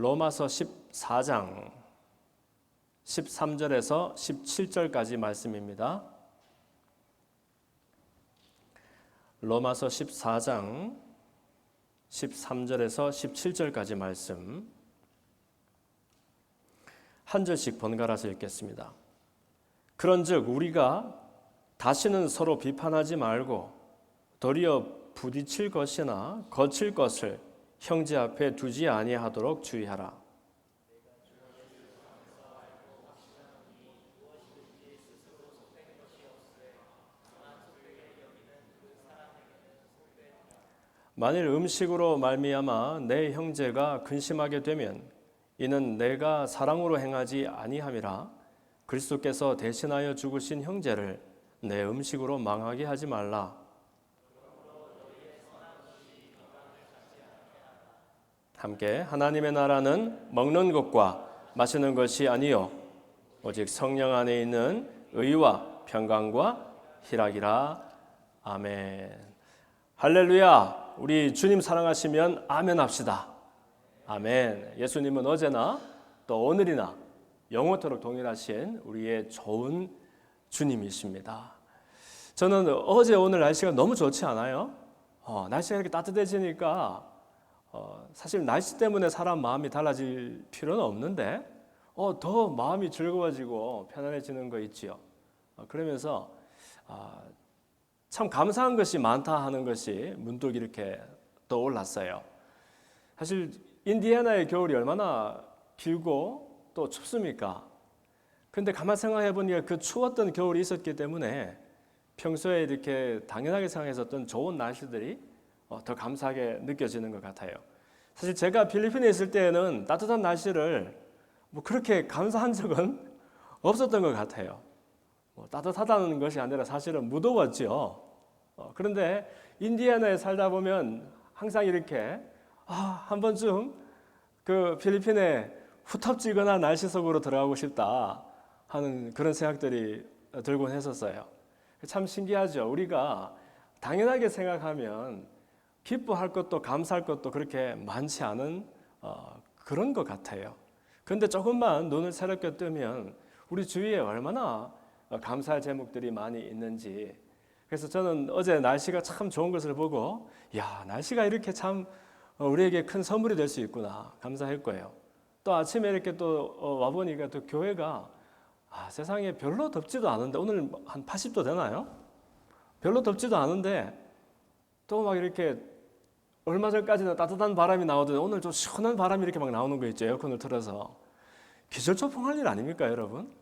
로마서 14장 13절에서 17절까지 말씀입니다. 로마서 14장 13절에서 17절까지 말씀 한 절씩 번갈아서 읽겠습니다. 그런즉 우리가 다시는 서로 비판하지 말고 도리어 부딪힐 것이나 거칠 것을 형제 앞에 두지 아니하도록 주의하라. 만일 음식으로 말미암아 내 형제가 근심하게 되면 이는 내가 사랑으로 행하지 아니함이라. 그리스도께서 대신하여 죽으신 형제를 내 음식으로 망하게 하지 말라. 함께 하나님의 나라는 먹는 것과 마시는 것이 아니요 오직 성령 안에 있는 의와 평강과 희락이라. 아멘. 할렐루야. 우리 주님 사랑하시면 아멘 합시다. 아멘. 예수님은 어제나 또 오늘이나 영원토록 동일하신 우리의 좋은 주님이십니다. 저는 어제 오늘 날씨가 너무 좋지 않아요? 날씨가 이렇게 따뜻해지니까 사실 날씨 때문에 사람 마음이 달라질 필요는 없는데 더 마음이 즐거워지고 편안해지는 거 있지요. 그러면서 참 감사한 것이 많다 하는 것이 문득 이렇게 떠올랐어요. 사실 인디애나의 겨울이 얼마나 길고 또 춥습니까? 근데 가만 생각해 보니까 그 추웠던 겨울이 있었기 때문에 평소에 이렇게 당연하게 생각했었던 좋은 날씨들이 더 감사하게 느껴지는 것 같아요. 사실 제가 필리핀에 있을 때에는 따뜻한 날씨를 그렇게 감사한 적은 없었던 것 같아요. 따뜻하다는 것이 아니라 사실은 무더웠죠. 그런데 인디애나에 살다 보면 항상 이렇게 한 번쯤 그 필리핀의 후텁지근한 날씨 속으로 들어가고 싶다 하는 그런 생각들이 들곤 했었어요. 참 신기하죠. 우리가 당연하게 생각하면 기뻐할 것도 감사할 것도 그렇게 많지 않은 그런 것 같아요. 그런데 조금만 눈을 새롭게 뜨면 우리 주위에 얼마나 감사할 제목들이 많이 있는지. 그래서 저는 어제 날씨가 참 좋은 것을 보고 날씨가 이렇게 참 우리에게 큰 선물이 될 수 있구나 감사했고요. 또 아침에 이렇게 또 와보니까 또 교회가 세상에 별로 덥지도 않은데 오늘 한 80도 되나요? 별로 덥지도 않은데 또 막 이렇게 얼마 전까지는 따뜻한 바람이 나오더니 오늘 좀 시원한 바람이 이렇게 막 나오는 거 있죠. 에어컨을 틀어서. 기절초풍할 일 아닙니까 여러분?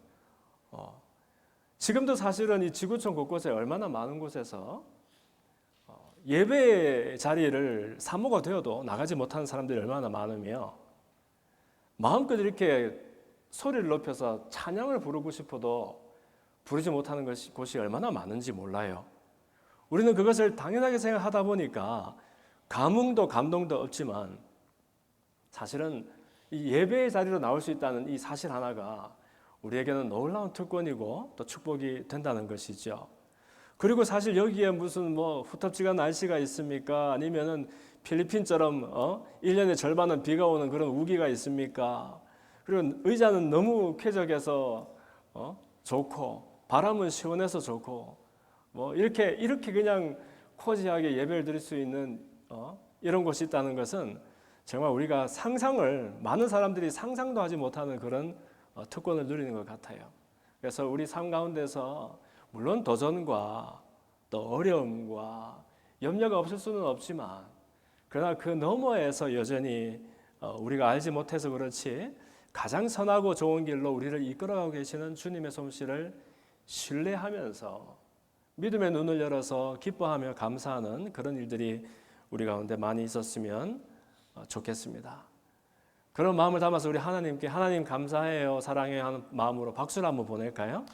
지금도 사실은 이 지구촌 곳곳에 얼마나 많은 곳에서 예배 자리를 사모가 되어도 나가지 못하는 사람들이 얼마나 많으며 마음껏 이렇게 소리를 높여서 찬양을 부르고 싶어도 부르지 못하는 곳이 얼마나 많은지 몰라요. 우리는 그것을 당연하게 생각하다 보니까 감흥도 감동도 없지만 사실은 이 예배의 자리로 나올 수 있다는 이 사실 하나가 우리에게는 놀라운 특권이고 또 축복이 된다는 것이죠. 그리고 사실 여기에 무슨 후텁지간 날씨가 있습니까? 아니면은 필리핀처럼 1년의 절반은 비가 오는 그런 우기가 있습니까? 그리고 의자는 너무 쾌적해서 좋고 바람은 시원해서 좋고 이렇게 그냥 코지하게 예배를 드릴 수 있는 이런 곳이 있다는 것은 정말 우리가 많은 사람들이 상상도 하지 못하는 그런 특권을 누리는 것 같아요. 그래서 우리 삶 가운데서 물론 도전과 또 어려움과 염려가 없을 수는 없지만 그러나 그 너머에서 여전히 우리가 알지 못해서 그렇지 가장 선하고 좋은 길로 우리를 이끌어가고 계시는 주님의 솜씨를 신뢰하면서 믿음의 눈을 열어서 기뻐하며 감사하는 그런 일들이 우리 가운데 많이 있었으면 좋겠습니다. 그런 마음을 담아서 우리 하나님께 하나님 감사해요 사랑해요 하는 마음으로 박수를 한번 보낼까요?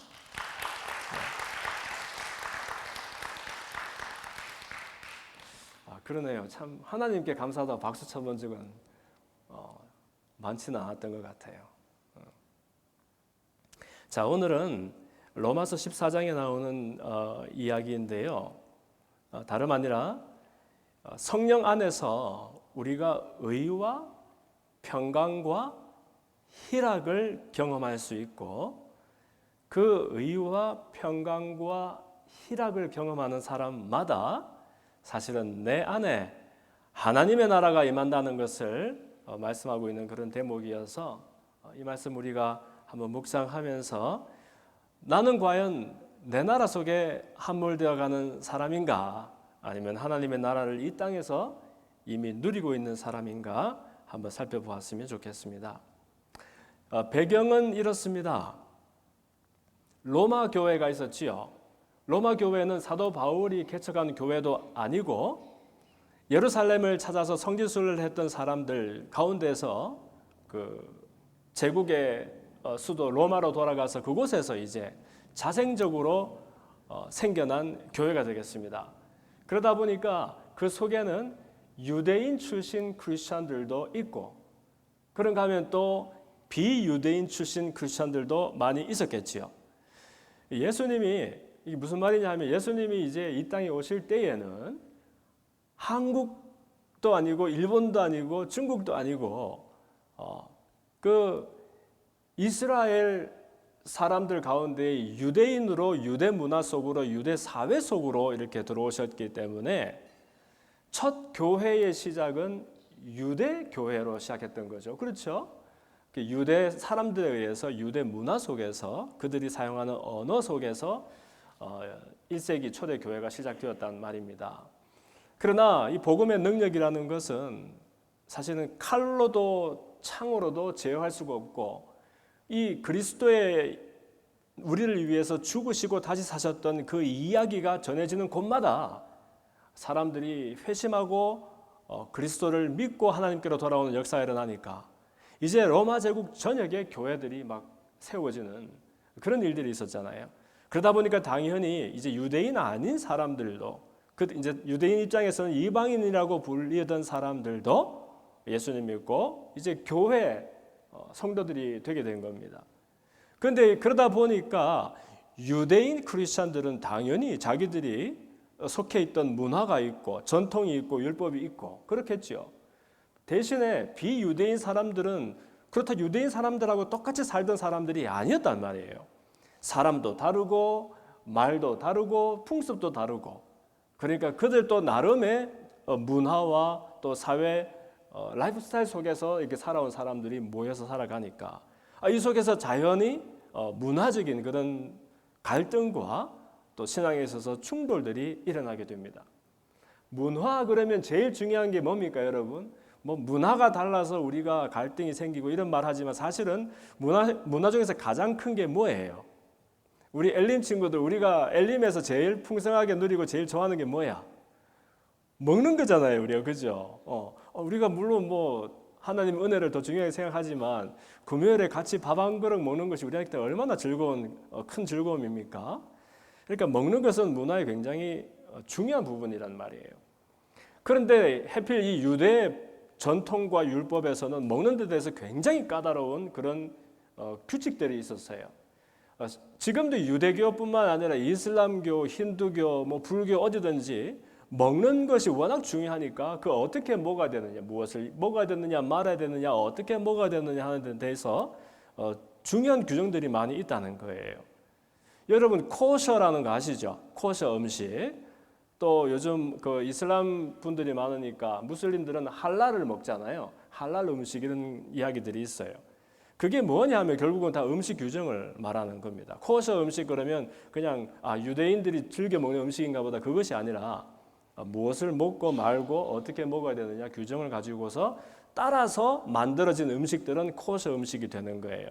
그러네요. 참 하나님께 감사하다고 박수 쳐본 적은 많지는 않았던 것 같아요. 자, 오늘은 로마서 14장에 나오는 이야기인데요. 다름 아니라 성령 안에서 우리가 의와 평강과 희락을 경험할 수 있고 그 의와 평강과 희락을 경험하는 사람마다 사실은 내 안에 하나님의 나라가 임한다는 것을 말씀하고 있는 그런 대목이어서 이 말씀 우리가 한번 묵상하면서 나는 과연 내 나라 속에 함몰되어 가는 사람인가 아니면 하나님의 나라를 이 땅에서 이미 누리고 있는 사람인가 한번 살펴보았으면 좋겠습니다. 배경은 이렇습니다. 로마 교회가 있었지요. 로마 교회는 사도 바울이 개척한 교회도 아니고 예루살렘을 찾아서 성지순례를 했던 사람들 가운데서 그 제국의 수도 로마로 돌아가서 그곳에서 이제 자생적으로 생겨난 교회가 되겠습니다. 그러다 보니까 그 속에는 유대인 출신 크리스천들도 있고 그런가 하면 또 비유대인 출신 크리스천들도 많이 있었겠지요. 예수님이 이게 무슨 말이냐 하면 예수님이 이제 이 땅에 오실 때에는 한국도 아니고 일본도 아니고 중국도 아니고 그 이스라엘 사람들 가운데 유대인으로 유대 문화 속으로 유대 사회 속으로 이렇게 들어오셨기 때문에 첫 교회의 시작은 유대 교회로 시작했던 거죠. 그렇죠? 유대 사람들에 의해서 유대 문화 속에서 그들이 사용하는 언어 속에서 1세기 초대 교회가 시작되었단 말입니다. 그러나 이 복음의 능력이라는 것은 사실은 칼로도 창으로도 제어할 수가 없고 이 그리스도의 우리를 위해서 죽으시고 다시 사셨던 그 이야기가 전해지는 곳마다 사람들이 회심하고 그리스도를 믿고 하나님께로 돌아오는 역사가 일어나니까 이제 로마 제국 전역에 교회들이 막 세워지는 그런 일들이 있었잖아요. 그러다 보니까 당연히 이제 유대인 아닌 사람들도 이제 유대인 입장에서는 이방인이라고 불리던 사람들도 예수님 믿고 이제 교회 성도들이 되게 된 겁니다. 그런데 그러다 보니까 유대인 크리스천들은 당연히 자기들이 속해 있던 문화가 있고 전통이 있고 율법이 있고 그렇겠죠. 대신에 비유대인 사람들은 그렇다 유대인 사람들하고 똑같이 살던 사람들이 아니었단 말이에요. 사람도 다르고 말도 다르고 풍습도 다르고 그러니까 그들도 나름의 문화와 또 사회 라이프스타일 속에서 이렇게 살아온 사람들이 모여서 살아가니까 이 속에서 자연히 문화적인 그런 갈등과 또 신앙에 있어서 충돌들이 일어나게 됩니다. 문화 그러면 제일 중요한 게 뭡니까 여러분? 뭐 문화가 달라서 우리가 갈등이 생기고 이런 말 하지만 사실은 문화 중에서 가장 큰 게 뭐예요? 우리 엘림 친구들 우리가 엘림에서 제일 풍성하게 누리고 제일 좋아하는 게 뭐야? 먹는 거잖아요, 우리가. 그죠? 우리가 물론 뭐 하나님 은혜를 더 중요하게 생각하지만 금요일에 같이 밥 한 그릇 먹는 것이 우리한테 얼마나 즐거운 큰 즐거움입니까? 그러니까 먹는 것은 문화의 굉장히 중요한 부분이란 말이에요. 그런데 하필 이 유대 전통과 율법에서는 먹는 데 대해서 굉장히 까다로운 그런 규칙들이 있었어요. 지금도 유대교뿐만 아니라 이슬람교, 힌두교, 뭐 불교 어디든지 먹는 것이 워낙 중요하니까 그 어떻게 먹어야 되느냐, 무엇을 먹어야 되느냐, 말아야 되느냐, 어떻게 먹어야 되느냐 하는 데 대해서 중요한 규정들이 많이 있다는 거예요. 여러분 코셔라는 거 아시죠? 코셔 음식. 또 요즘 그 이슬람 분들이 많으니까 무슬림들은 할랄을 먹잖아요. 할랄 음식 이런 이야기들이 있어요. 그게 뭐냐 하면 결국은 다 음식 규정을 말하는 겁니다. 코셔 음식 그러면 그냥 유대인들이 즐겨 먹는 음식인가 보다 그것이 아니라 무엇을 먹고 말고 어떻게 먹어야 되느냐 규정을 가지고서 따라서 만들어진 음식들은 코셔 음식이 되는 거예요.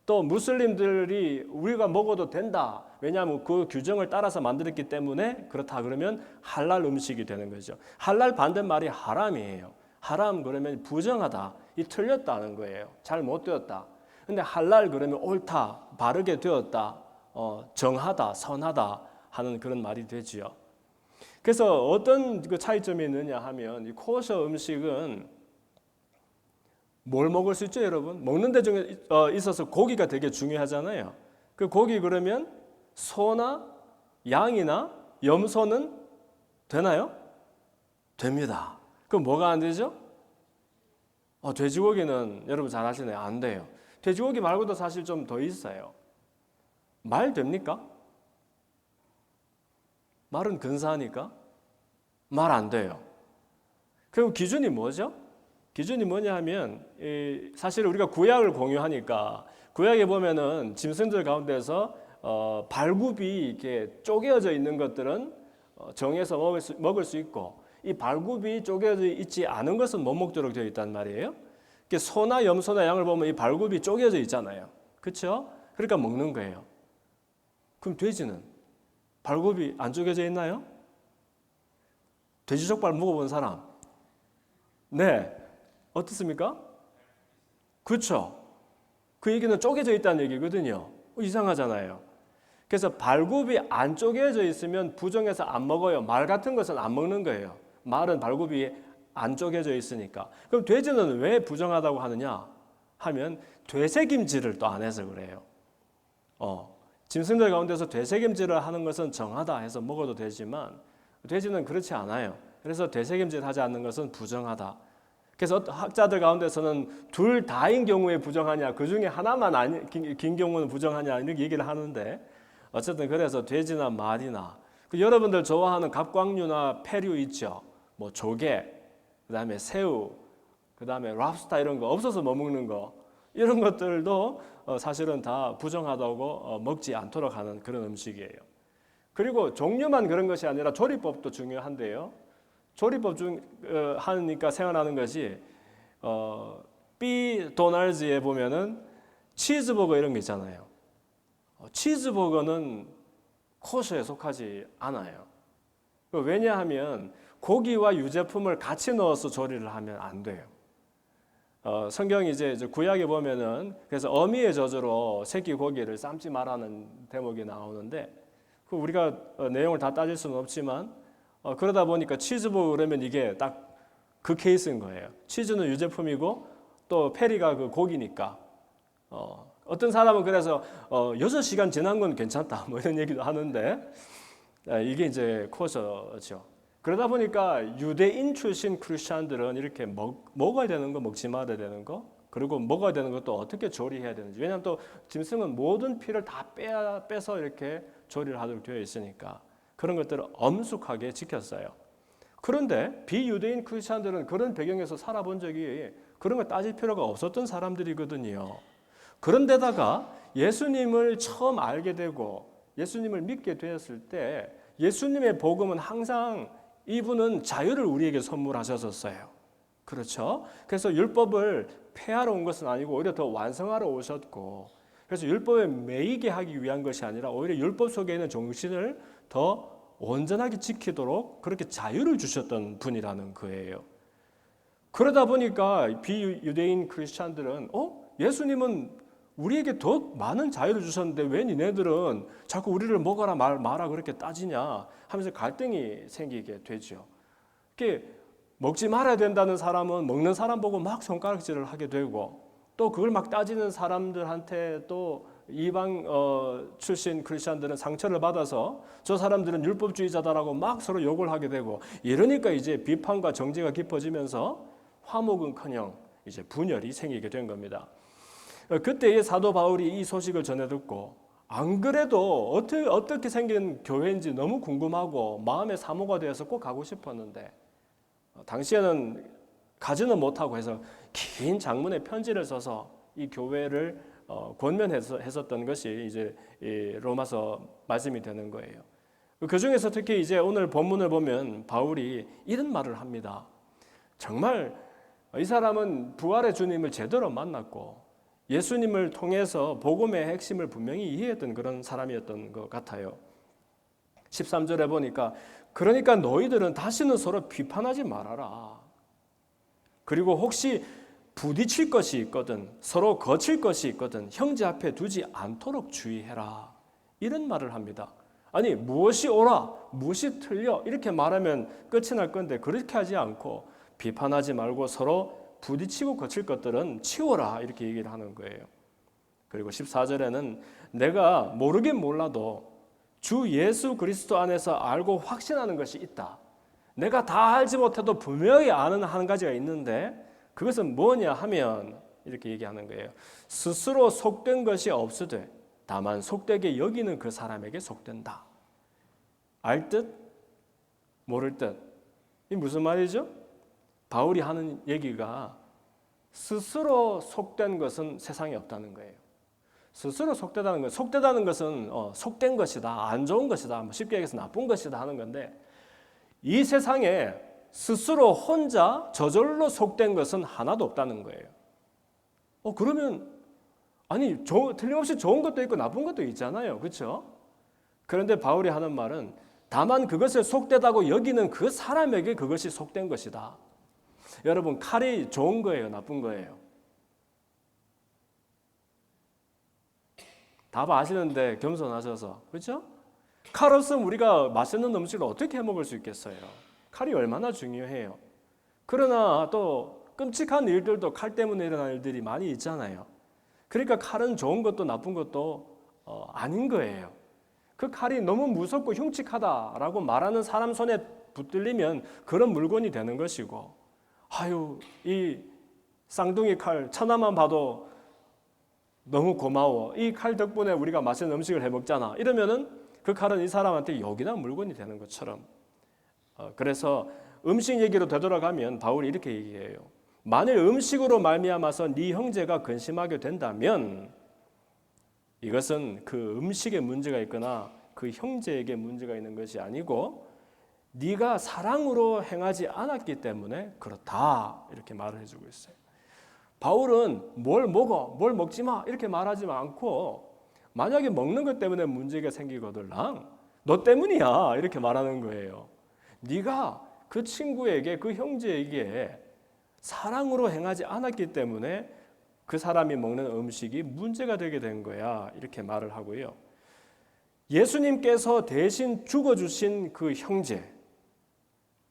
또 무슬림들이 우리가 먹어도 된다. 왜냐하면 그 규정을 따라서 만들었기 때문에 그렇다 그러면 할랄 음식이 되는 거죠. 할랄 반대말이 하람이에요. 하람 그러면 부정하다, 이 틀렸다는 거예요. 잘 못 되었다. 근데 할랄 그러면 옳다, 바르게 되었다, 정하다, 선하다 하는 그런 말이 되지요. 그래서 어떤 그 차이점이 있느냐 하면 이 코셔 음식은 뭘 먹을 수 있죠, 여러분? 먹는 데 중에 있어서 고기가 되게 중요하잖아요. 그 고기 그러면 소나 양이나 염소는 되나요? 됩니다. 그럼 뭐가 안 되죠? 돼지고기는 여러분 잘 아시나요? 안 돼요. 돼지고기 말고도 사실 좀 더 있어요. 말 됩니까? 말은 근사하니까 말 안 돼요. 그럼 기준이 뭐죠? 기준이 뭐냐 하면 사실 우리가 구약을 공유하니까 구약에 보면은 짐승들 가운데서 발굽이 이렇게 쪼개어져 있는 것들은 정해서 먹을 수 있고 이 발굽이 쪼개어져 있지 않은 것은 못 먹도록 되어 있단 말이에요. 소나 염소나 양을 보면 이 발굽이 쪼개져 있잖아요. 그렇죠? 그러니까 먹는 거예요. 그럼 돼지는 발굽이 안 쪼개져 있나요? 돼지 족발 먹어본 사람? 네. 어떻습니까? 그렇죠. 그 얘기는 쪼개져 있다는 얘기거든요. 이상하잖아요. 그래서 발굽이 안 쪼개져 있으면 부정해서 안 먹어요. 말 같은 것은 안 먹는 거예요. 말은 발굽이 안 쪼개져 있으니까. 그럼 돼지는 왜 부정하다고 하느냐 하면 되새김질을 또 안 해서 그래요. 짐승들 가운데서 되새김질을 하는 것은 정하다 해서 먹어도 되지만 돼지는 그렇지 않아요. 그래서 되새김질 하지 않는 것은 부정하다. 그래서 학자들 가운데서는 둘 다인 경우에 부정하냐, 그 중에 하나만 긴 경우는 부정하냐 이렇게 얘기를 하는데 어쨌든 그래서 돼지나 말이나 여러분들 좋아하는 갑각류나 폐류 있죠. 뭐 조개, 그다음에 새우, 그다음에 랍스타 이런 거 없어서 못 먹는 거 이런 것들도 사실은 다 부정하다고 먹지 않도록 하는 그런 음식이에요. 그리고 종류만 그런 것이 아니라 조리법도 중요한데요. 조리법 하니까 생각나는 것이 B 도널즈에 보면은 치즈버거 이런 거 있잖아요. 치즈버거는 코스에 속하지 않아요. 왜냐하면 고기와 유제품을 같이 넣어서 조리를 하면 안 돼요. 성경이 이제 구약에 보면은 그래서 어미의 저주로 새끼 고기를 삶지 말라는 대목이 나오는데 우리가 내용을 다 따질 수는 없지만 그러다 보니까 치즈버거 그러면 이게 딱 그 케이스인 거예요. 치즈는 유제품이고 또 페리가 그 고기니까 어떤 사람은 그래서 6시간 지난 건 괜찮다 뭐 이런 얘기도 하는데 이게 이제 코스죠. 그러다 보니까 유대인 출신 크리스천들은 이렇게 먹어야 되는 거 먹지 말아야 되는 거 그리고 먹어야 되는 것도 어떻게 조리해야 되는지 왜냐하면 또 짐승은 모든 피를 다 빼서 이렇게 조리를 하도록 되어 있으니까 그런 것들을 엄숙하게 지켰어요. 그런데 비유대인 크리스천들은 그런 배경에서 살아본 적이 그런 거 따질 필요가 없었던 사람들이거든요. 그런데다가 예수님을 처음 알게 되고 예수님을 믿게 되었을 때 예수님의 복음은 항상 이분은 자유를 우리에게 선물하셨었어요. 그렇죠? 그래서 율법을 폐하러 온 것은 아니고 오히려 더 완성하러 오셨고 그래서 율법에 매이게 하기 위한 것이 아니라 오히려 율법 속에 있는 정신을 더 온전하게 지키도록 그렇게 자유를 주셨던 분이라는 거예요. 그러다 보니까 비유대인 크리스찬들은 예수님은 우리에게 더 많은 자유를 주셨는데 왜 니네들은 자꾸 우리를 먹어라 마라 그렇게 따지냐 하면서 갈등이 생기게 되죠. 먹지 말아야 된다는 사람은 먹는 사람 보고 막 손가락질을 하게 되고 또 그걸 막 따지는 사람들한테 또 이방 출신 크리스천들은 상처를 받아서 저 사람들은 율법주의자다라고 막 서로 욕을 하게 되고 이러니까 이제 비판과 정죄가 깊어지면서 화목은커녕 이제 분열이 생기게 된 겁니다. 그때의 사도 바울이 이 소식을 전해 듣고 안 그래도 어떻게 생긴 교회인지 너무 궁금하고 마음의 사모가 되어서 꼭 가고 싶었는데 당시에는 가지는 못하고 해서 긴 장문의 편지를 써서 이 교회를 권면했었던 것이 이제 로마서 말씀이 되는 거예요. 그 중에서 특히 이제 오늘 본문을 보면 바울이 이런 말을 합니다. 정말 이 사람은 부활의 주님을 제대로 만났고 예수님을 통해서 복음의 핵심을 분명히 이해했던 그런 사람이었던 것 같아요. 13절에 보니까 그러니까 너희들은 다시는 서로 비판하지 말아라. 그리고 혹시 부딪힐 것이 있거든 서로 거칠 것이 있거든 형제 앞에 두지 않도록 주의해라. 이런 말을 합니다. 아니 무엇이 옳아 무엇이 틀려 이렇게 말하면 끝이 날 건데 그렇게 하지 않고 비판하지 말고 서로 부딪히고 거칠 것들은 치워라 이렇게 얘기를 하는 거예요. 그리고 14절에는 내가 모르긴 몰라도 주 예수 그리스도 안에서 알고 확신하는 것이 있다. 내가 다 알지 못해도 분명히 아는 한 가지가 있는데 그것은 뭐냐 하면 이렇게 얘기하는 거예요. 스스로 속된 것이 없으되 다만 속되게 여기는 그 사람에게 속된다. 알 듯 모를 듯. 이 무슨 말이죠? 바울이 하는 얘기가 스스로 속된 것은 세상에 없다는 거예요. 스스로 속되다는 것, 속되다는 것은 속된 것이다, 안 좋은 것이다, 뭐 쉽게 얘기해서 나쁜 것이다 하는 건데, 이 세상에 스스로 혼자 저절로 속된 것은 하나도 없다는 거예요. 그러면 아니 틀림없이 좋은 것도 있고 나쁜 것도 있잖아요, 그렇죠? 그런데 바울이 하는 말은 다만 그것을 속되다고 여기는 그 사람에게 그것이 속된 것이다. 여러분, 칼이 좋은 거예요, 나쁜 거예요? 답 아시는데 겸손하셔서, 그렇죠? 칼 없으면 우리가 맛있는 음식을 어떻게 해 먹을 수 있겠어요? 칼이 얼마나 중요해요. 그러나 또 끔찍한 일들도 칼 때문에 일어나는 일들이 많이 있잖아요. 그러니까 칼은 좋은 것도 나쁜 것도 아닌 거예요. 그 칼이 너무 무섭고 흉측하다라고 말하는 사람 손에 붙들리면 그런 물건이 되는 것이고, 아유, 이 쌍둥이 칼 천하만 봐도 너무 고마워, 이 칼 덕분에 우리가 맛있는 음식을 해 먹잖아, 이러면은 그 칼은 이 사람한테 요긴한 물건이 되는 것처럼. 그래서 음식 얘기로 되돌아가면 바울이 이렇게 얘기해요. 만일 음식으로 말미암아서 네 형제가 근심하게 된다면 이것은 그 음식에 문제가 있거나 그 형제에게 문제가 있는 것이 아니고 네가 사랑으로 행하지 않았기 때문에 그렇다, 이렇게 말을 해주고 있어요. 바울은 뭘 먹어, 뭘 먹지 마 이렇게 말하지 않고, 만약에 먹는 것 때문에 문제가 생기거들랑 너 때문이야 이렇게 말하는 거예요. 네가 그 친구에게, 그 형제에게 사랑으로 행하지 않았기 때문에 그 사람이 먹는 음식이 문제가 되게 된 거야, 이렇게 말을 하고요. 예수님께서 대신 죽어주신 그 형제,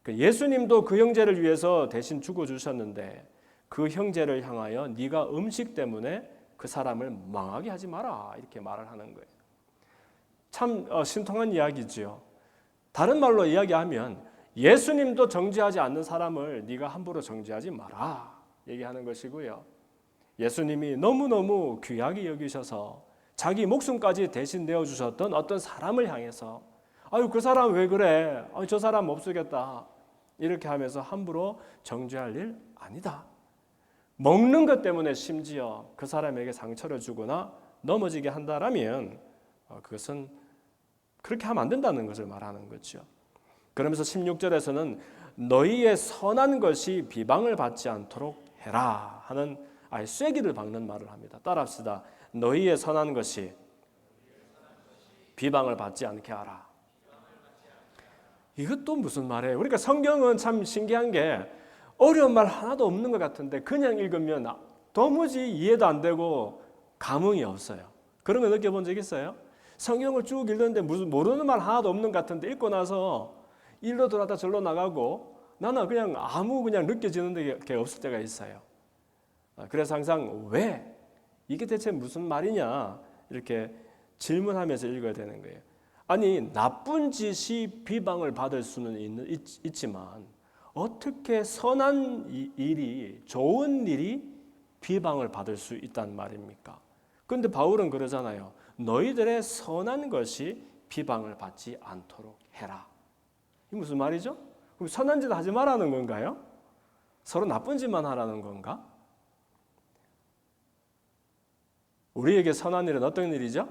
예수님도 그 형제를 위해서 대신 죽어주셨는데 그 형제를 향하여 네가 음식 때문에 그 사람을 망하게 하지 마라, 이렇게 말을 하는 거예요. 참 신통한 이야기죠. 다른 말로 이야기하면 예수님도 정죄하지 않는 사람을 네가 함부로 정죄하지 마라, 얘기하는 것이고요. 예수님이 너무너무 귀하게 여기셔서 자기 목숨까지 대신 내어주셨던 어떤 사람을 향해서 아유, 그 사람 왜 그래, 저 사람 없애겠다, 이렇게 하면서 함부로 정죄할 일 아니다. 먹는 것 때문에 심지어 그 사람에게 상처를 주거나 넘어지게 한다라면 그것은 그렇게 하면 안 된다는 것을 말하는 거죠. 그러면서 16절에서는 너희의 선한 것이 비방을 받지 않도록 해라 하는 아예 쐐기를 박는 말을 합니다. 따라합시다. 너희의 선한 것이 비방을 받지 않게 하라. 이것도 무슨 말이에요? 그러니까 성경은 참 신기한 게 어려운 말 하나도 없는 것 같은데 그냥 읽으면 도무지 이해도 안 되고 감흥이 없어요. 그런 거 느껴본 적 있어요? 성경을 쭉 읽는데 무슨 모르는 말 하나도 없는 것 같은데 읽고 나서 일로 돌아다 절로 나가고 나는 그냥 느껴지는 게 없을 때가 있어요. 그래서 항상 왜? 이게 대체 무슨 말이냐? 이렇게 질문하면서 읽어야 되는 거예요. 아니, 나쁜 짓이 비방을 받을 수는 있지만 어떻게 선한 일이, 좋은 일이 비방을 받을 수 있단 말입니까? 그런데 바울은 그러잖아요. 너희들의 선한 것이 비방을 받지 않도록 해라. 이게 무슨 말이죠? 그럼 선한 짓 하지 말라는 건가요? 서로 나쁜 짓만 하라는 건가? 우리에게 선한 일은 어떤 일이죠?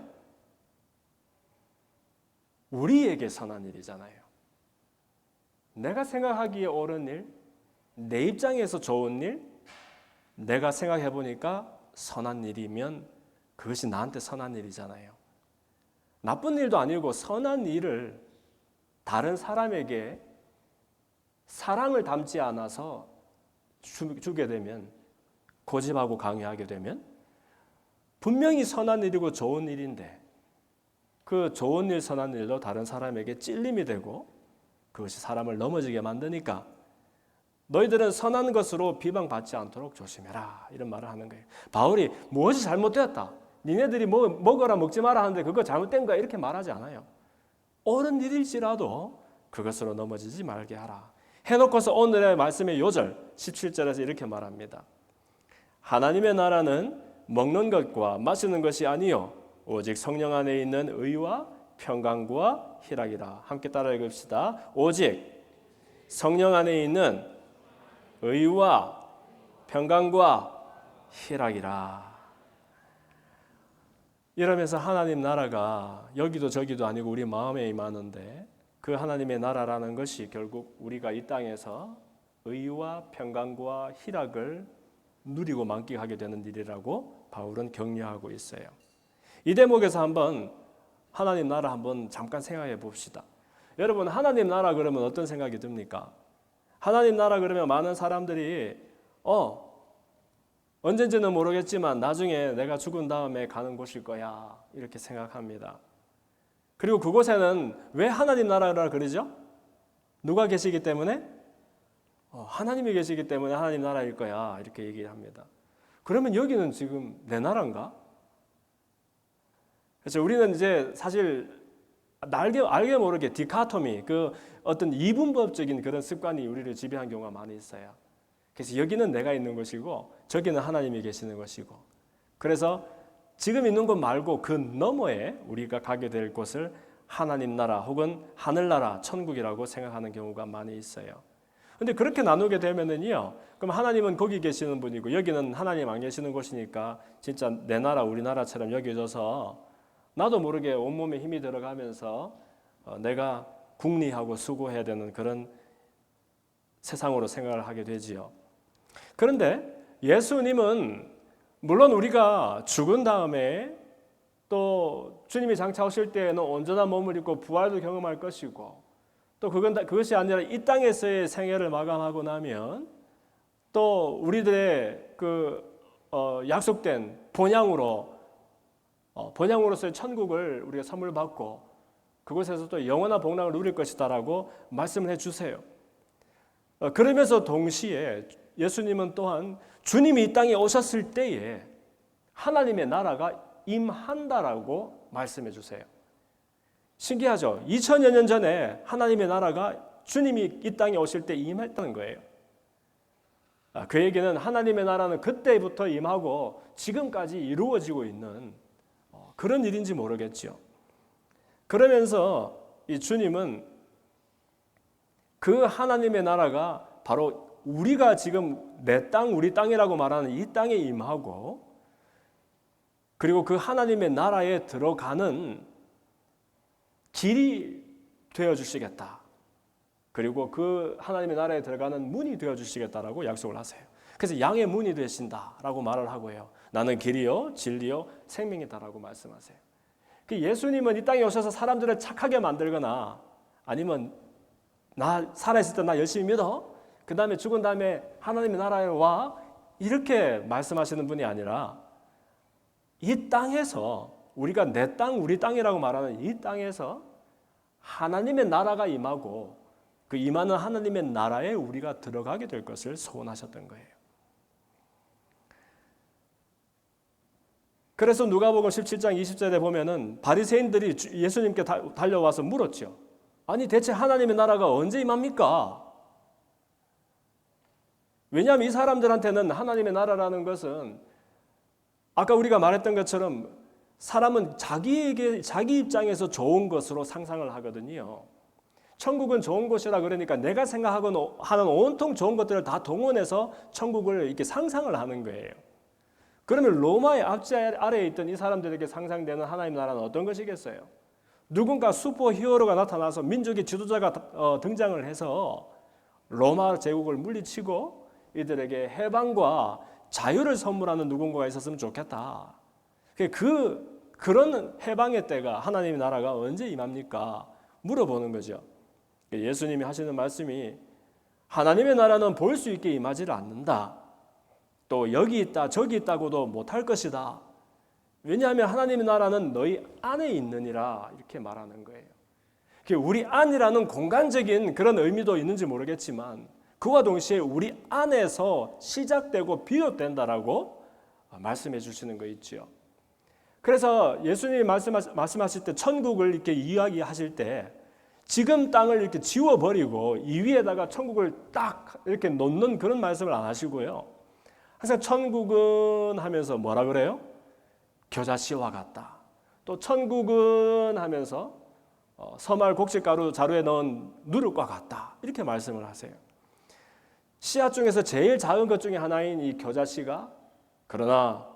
우리에게 선한 일이잖아요. 내가 생각하기에 옳은 일, 내 입장에서 좋은 일, 내가 생각해 보니까 선한 일이면 그것이 나한테 선한 일이잖아요. 나쁜 일도 아니고 선한 일을 다른 사람에게 사랑을 담지 않아서 주게 되면, 고집하고 강요하게 되면 분명히 선한 일이고 좋은 일인데 그 좋은 일, 선한 일도 다른 사람에게 찔림이 되고 그것이 사람을 넘어지게 만드니까 너희들은 선한 것으로 비방받지 않도록 조심해라, 이런 말을 하는 거예요. 바울이 무엇이 잘못되었다, 니네들이 먹어라 먹지 마라 하는데 그거 잘못된 거야, 이렇게 말하지 않아요. 옳은 일일지라도 그것으로 넘어지지 말게 하라. 해놓고서 오늘의 말씀의 요절 17절에서 이렇게 말합니다. 하나님의 나라는 먹는 것과 마시는 것이 아니요 오직 성령 안에 있는 의와 평강과 희락이라. 함께 따라 읽읍시다. 오직 성령 안에 있는 의와 평강과 희락이라. 이러면서 하나님 나라가 여기도 저기도 아니고 우리 마음에 임하는데, 그 하나님의 나라라는 것이 결국 우리가 이 땅에서 의와 평강과 희락을 누리고 만끽하게 되는 일이라고 바울은 격려하고 있어요. 이 대목에서 한번 하나님 나라 한번 잠깐 생각해 봅시다. 여러분, 하나님 나라 그러면 어떤 생각이 듭니까? 하나님 나라 그러면 많은 사람들이 언젠지는 모르겠지만 나중에 내가 죽은 다음에 가는 곳일 거야 이렇게 생각합니다. 그리고 그곳에는 왜 하나님 나라라 그러죠? 누가 계시기 때문에? 하나님이 계시기 때문에 하나님 나라일 거야 이렇게 얘기합니다. 그러면 여기는 지금 내 나라인가? 그래서 우리는 이제 사실 알게 모르게 디카토미, 그 어떤 이분법적인 그런 습관이 우리를 지배한 경우가 많이 있어요. 그래서 여기는 내가 있는 것이고 저기는 하나님이 계시는 것이고, 그래서 지금 있는 것 말고 그 너머에 우리가 가게 될 곳을 하나님 나라 혹은 하늘나라, 천국이라고 생각하는 경우가 많이 있어요. 근데 그렇게 나누게 되면은요, 그럼 하나님은 거기 계시는 분이고 여기는 하나님 안 계시는 곳이니까 진짜 내 나라, 우리나라처럼 여겨져서 나도 모르게 온몸에 힘이 들어가면서 내가 궁리하고 수고해야 되는 그런 세상으로 생각을 하게 되지요. 그런데 예수님은 물론 우리가 죽은 다음에 또 주님이 장차 오실 때에는 온전한 몸을 입고 부활도 경험할 것이고, 또 그것이 아니라 이 땅에서의 생애를 마감하고 나면 또 우리들의 약속된 본향으로서의 천국을 우리가 선물 받고 그곳에서 또 영원한 복락을 누릴 것이다라고 말씀을 해주세요. 그러면서 동시에 예수님은 또한 주님이 이 땅에 오셨을 때에 하나님의 나라가 임한다라고 말씀해 주세요. 신기하죠? 2000여 년 전에 하나님의 나라가 주님이 이 땅에 오실 때 임했다는 거예요. 그 얘기는 하나님의 나라는 그때부터 임하고 지금까지 이루어지고 있는 그런 일인지 모르겠죠. 그러면서 이 주님은 그 하나님의 나라가 바로 우리가 지금 내 땅, 우리 땅이라고 말하는 이 땅에 임하고, 그리고 그 하나님의 나라에 들어가는 길이 되어주시겠다. 그리고 그 하나님의 나라에 들어가는 문이 되어주시겠다라고 약속을 하세요. 그래서 양의 문이 되신다라고 말을 하고요. 나는 길이요, 진리요, 생명이다라고 말씀하세요. 그 예수님은 이 땅에 오셔서 사람들을 착하게 만들거나 아니면 나 살아있을 때 나 열심히 믿어, 그 다음에 죽은 다음에 하나님의 나라에 와, 이렇게 말씀하시는 분이 아니라 이 땅에서 우리가 내 땅, 우리 땅이라고 말하는 이 땅에서 하나님의 나라가 임하고 그 임하는 하나님의 나라에 우리가 들어가게 될 것을 소원하셨던 거예요. 그래서 누가복음 17장 20절에 보면은 바리새인들이 예수님께 달려와서 물었죠. 아니 대체 하나님의 나라가 언제 임합니까? 왜냐하면 이 사람들한테는 하나님의 나라라는 것은 아까 우리가 말했던 것처럼 사람은 자기 입장에서 좋은 것으로 상상을 하거든요. 천국은 좋은 곳이라 그러니까 내가 생각하는 온통 좋은 것들을 다 동원해서 천국을 이렇게 상상을 하는 거예요. 그러면 로마의 압제 아래에 있던 이 사람들에게 상상되는 하나님 나라는 어떤 것이겠어요? 누군가 슈퍼 히어로가 나타나서 민족의 지도자가 등장을 해서 로마 제국을 물리치고 이들에게 해방과 자유를 선물하는 누군가가 있었으면 좋겠다. 그런 해방의 때가, 하나님의 나라가 언제 임합니까? 물어보는 거죠. 예수님이 하시는 말씀이 하나님의 나라는 볼 수 있게 임하지를 않는다. 또 여기 있다 저기 있다고도 못할 것이다. 왜냐하면 하나님의 나라는 너희 안에 있느니라 이렇게 말하는 거예요. 우리 안이라는 공간적인 그런 의미도 있는지 모르겠지만 그와 동시에 우리 안에서 시작되고 비롯된다라고 말씀해 주시는 거 있죠. 그래서 예수님이 말씀하실 때 천국을 이렇게 이야기하실 때 지금 땅을 이렇게 지워버리고 이 위에다가 천국을 딱 이렇게 놓는 그런 말씀을 안 하시고요. 항상 천국은 하면서 뭐라 그래요? 겨자씨와 같다. 또 천국은 하면서 서말 곡식가루 자루에 넣은 누룩과 같다. 이렇게 말씀을 하세요. 씨앗 중에서 제일 작은 것 중에 하나인 이 겨자씨가 그러나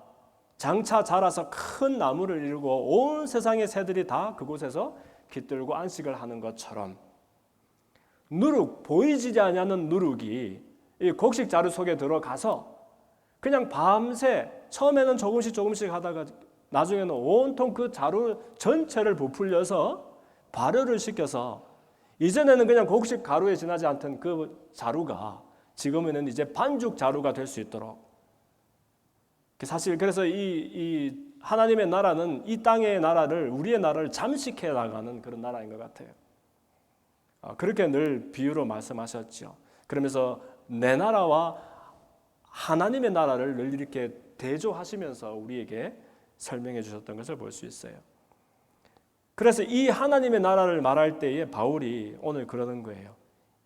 장차 자라서 큰 나무를 이루고 온 세상의 새들이 다 그곳에서 깃들고 안식을 하는 것처럼 누룩, 보이지 않는 누룩이 이 곡식 자루 속에 들어가서 그냥 밤새 처음에는 조금씩 하다가 나중에는 온통 그 자루 전체를 부풀려서 발효를 시켜서 이전에는 그냥 곡식 가루에 지나지 않던 그 자루가 지금은 이제 반죽 자루가 될 수 있도록 사실 그래서 이 하나님의 나라는 이 땅의 나라를 우리의 나라를 잠식해 나가는 그런 나라인 것 같아요. 그렇게 늘 비유로 말씀하셨죠. 그러면서 내 나라와 하나님의 나라를 늘 이렇게 대조하시면서 우리에게 설명해 주셨던 것을 볼 수 있어요. 그래서 이 하나님의 나라를 말할 때에 바울이 오늘 그러는 거예요.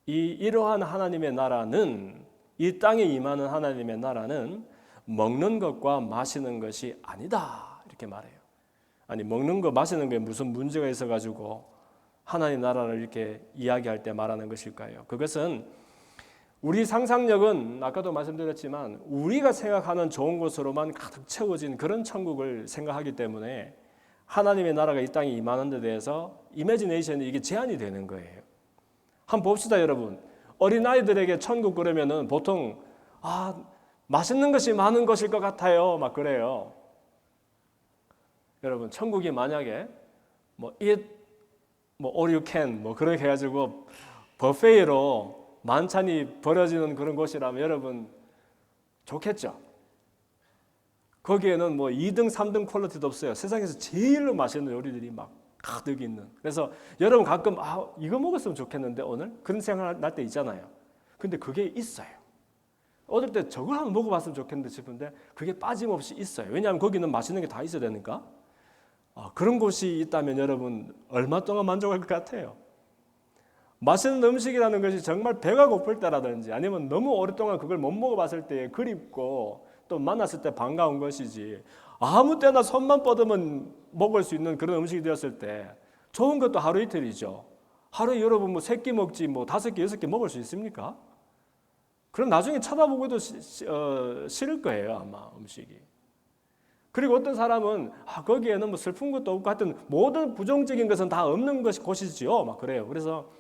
이러한 하나님의 나라는 이 땅에 임하는 하나님의 나라는 먹는 것과 마시는 것이 아니다 이렇게 말해요. 아니 먹는 거 마시는 거에 무슨 문제가 있어가지고 하나님 나라를 이렇게 이야기할 때 말하는 것일까요? 그것은 우리 상상력은 아까도 말씀드렸지만 우리가 생각하는 좋은 것으로만 가득 채워진 그런 천국을 생각하기 때문에 하나님의 나라가 이 땅에 임하는 데 대해서 이미지네이션이 이게 제한이 되는 거예요. 한번 봅시다 여러분. 어린아이들에게 천국 그러면은 보통 맛있는 것이 많은 것일 것 같아요 막 그래요. 여러분 천국이 만약에 eat all you can 그렇게 해가지고 버페이로 만찬이 벌어지는 그런 곳이라면 여러분 좋겠죠. 거기에는 2등 3등 퀄리티도 없어요. 세상에서 제일로 맛있는 요리들이 막 가득 있는. 그래서 여러분 가끔 이거 먹었으면 좋겠는데 오늘 그런 생각 날 때 있잖아요. 근데 그게 있어요. 어릴 때 저걸 한번 먹어봤으면 좋겠는데 싶은데 그게 빠짐없이 있어요. 왜냐하면 거기는 맛있는 게 다 있어야 되니까. 그런 곳이 있다면 여러분 얼마 동안 만족할 것 같아요. 맛있는 음식이라는 것이 정말 배가 고플 때라든지 아니면 너무 오랫동안 그걸 못 먹어봤을 때 그립고 또 만났을 때 반가운 것이지 아무 때나 손만 뻗으면 먹을 수 있는 그런 음식이 되었을 때 좋은 것도 하루 이틀이죠. 하루에 여러분 3끼 먹지 5개 6개 먹을 수 있습니까? 그럼 나중에 쳐다보고도 싫을 거예요 아마 음식이. 그리고 어떤 사람은 거기에는 슬픈 것도 없고 하여튼 모든 부정적인 것은 다 없는 것이 곳이지요 막 그래요. 그래서